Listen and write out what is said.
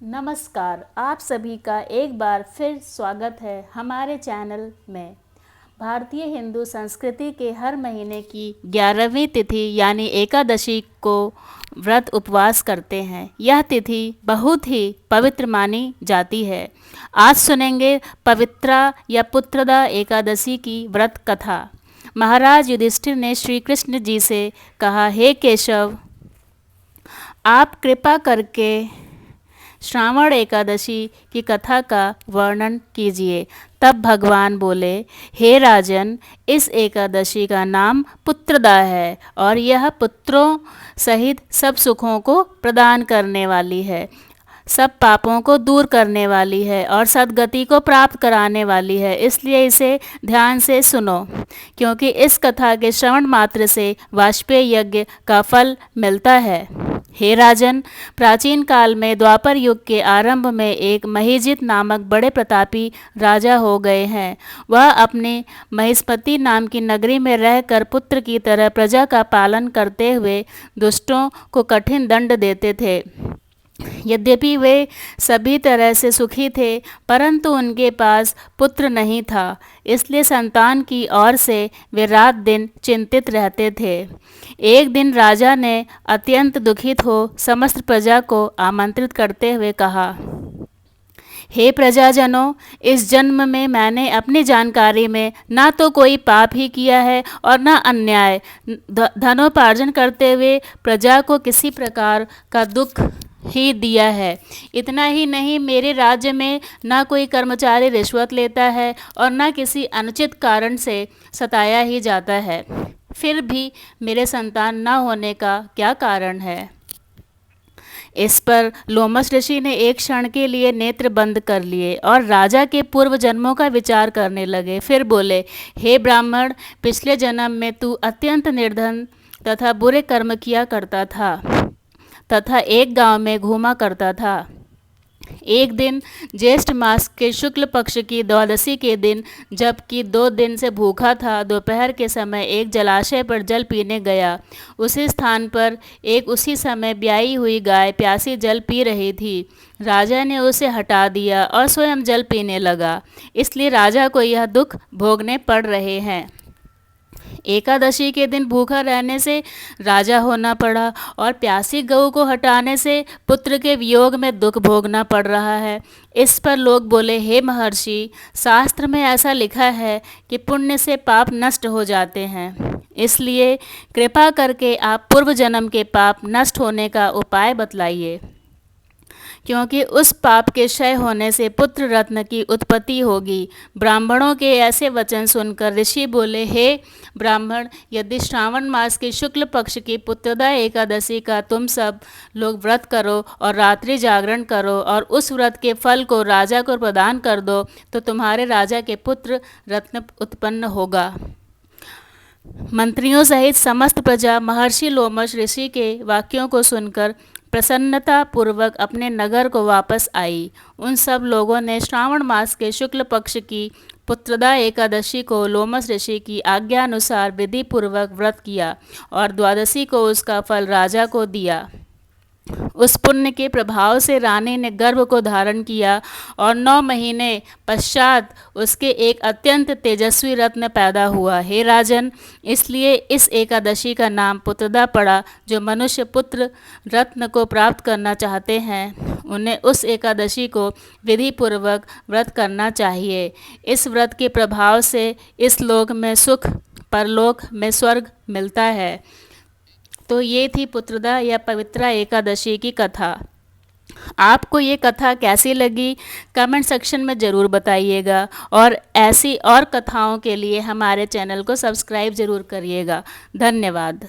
नमस्कार, आप सभी का एक बार फिर स्वागत है हमारे चैनल में। भारतीय हिंदू संस्कृति के हर महीने की 11वीं तिथि यानी एकादशी को व्रत उपवास करते हैं। यह तिथि बहुत ही पवित्र मानी जाती है। आज सुनेंगे पवित्रा या पुत्रदा एकादशी की व्रत कथा। महाराज युधिष्ठिर ने श्री कृष्ण जी से कहा, हे केशव, आप कृपा करके श्रावण एकादशी की कथा का वर्णन कीजिए। तब भगवान बोले, हे राजन, इस एकादशी का नाम पुत्रदा है और यह पुत्रों सहित सब सुखों को प्रदान करने वाली है, सब पापों को दूर करने वाली है और सद्गति को प्राप्त कराने वाली है। इसलिए इसे ध्यान से सुनो, क्योंकि इस कथा के श्रवण मात्र से वाजपेय यज्ञ का फल मिलता है। हे राजन, प्राचीन काल में द्वापर युग के आरंभ में एक महिजित नामक बड़े प्रतापी राजा हो गए हैं। वह अपने महिष्मति नाम की नगरी में रहकर पुत्र की तरह प्रजा का पालन करते हुए दुष्टों को कठिन दंड देते थे। यद्यपि वे सभी तरह से सुखी थे, परंतु उनके पास पुत्र नहीं था, इसलिए संतान की ओर से वे रात दिन चिंतित रहते थे। एक दिन राजा ने अत्यंत दुखित हो समस्त प्रजा को आमंत्रित करते हुए कहा, हे प्रजाजनों, इस जन्म में मैंने अपनी जानकारी में ना तो कोई पाप ही किया है और ना अन्याय। धनोपार्जन करते हुए प्रजा को किसी प्रकार का दुख ही दिया है। इतना ही नहीं, मेरे राज्य में ना कोई कर्मचारी रिश्वत लेता है और ना किसी अनुचित कारण से सताया ही जाता है। फिर भी मेरे संतान न होने का क्या कारण है? इस पर लोमश ऋषि ने एक क्षण के लिए नेत्र बंद कर लिए और राजा के पूर्व जन्मों का विचार करने लगे। फिर बोले, हे ब्राह्मण, पिछले जन्म में तू अत्यंत निर्धन तथा बुरे कर्म किया करता था तथा एक गांव में घूमा करता था। एक दिन ज्येष्ठ मास के शुक्ल पक्ष की द्वादशी के दिन, जबकि 2 दिन से भूखा था, दोपहर के समय एक जलाशय पर जल पीने गया। उसी स्थान पर एक उसी समय ब्याई हुई गाय प्यासी जल पी रही थी। राजा ने उसे हटा दिया और स्वयं जल पीने लगा, इसलिए राजा को यह दुख भोगने पड़ रहे हैं। एकादशी के दिन भूखा रहने से राजा होना पड़ा और प्यासी गऊ को हटाने से पुत्र के वियोग में दुख भोगना पड़ रहा है। इस पर लोग बोले, हे महर्षि, शास्त्र में ऐसा लिखा है कि पुण्य से पाप नष्ट हो जाते हैं, इसलिए कृपा करके आप पूर्व जन्म के पाप नष्ट होने का उपाय बतलाइए, क्योंकि उस पाप के क्षय होने से पुत्र रत्न की उत्पत्ति होगी। ब्राह्मणों के ऐसे वचन सुनकर ऋषि बोले, हे ब्राह्मण, यदि श्रावण मास की शुक्ल पक्ष की पुत्रदा एकादशी का तुम सब लोग व्रत करो और रात्रि जागरण करो और उस व्रत के फल को राजा को प्रदान कर दो, तो तुम्हारे राजा के पुत्र रत्न उत्पन्न होगा। मंत्रियों सहित समस्त प्रजा महर्षि लोमश ऋषि के वाक्यों को सुनकर प्रसन्नता पूर्वक अपने नगर को वापस आई। उन सब लोगों ने श्रावण मास के शुक्ल पक्ष की पुत्रदा एकादशी को लोमश ऋषि की आज्ञा अनुसार विधि पूर्वक व्रत किया और द्वादशी को उसका फल राजा को दिया। उस पुण्य के प्रभाव से रानी ने गर्भ को धारण किया और 9 महीने पश्चात उसके एक अत्यंत तेजस्वी रत्न पैदा हुआ। हे राजन, इसलिए इस एकादशी का नाम पुत्रदा पड़ा। जो मनुष्य पुत्र रत्न को प्राप्त करना चाहते हैं, उन्हें उस एकादशी को विधि पूर्वक व्रत करना चाहिए। इस व्रत के प्रभाव से इस लोक में सुख, परलोक में स्वर्ग मिलता है। तो ये थी पुत्रदा या पवित्रा एकादशी की कथा। आपको ये कथा कैसी लगी कमेंट सेक्शन में ज़रूर बताइएगा और ऐसी और कथाओं के लिए हमारे चैनल को सब्सक्राइब ज़रूर करिएगा। धन्यवाद।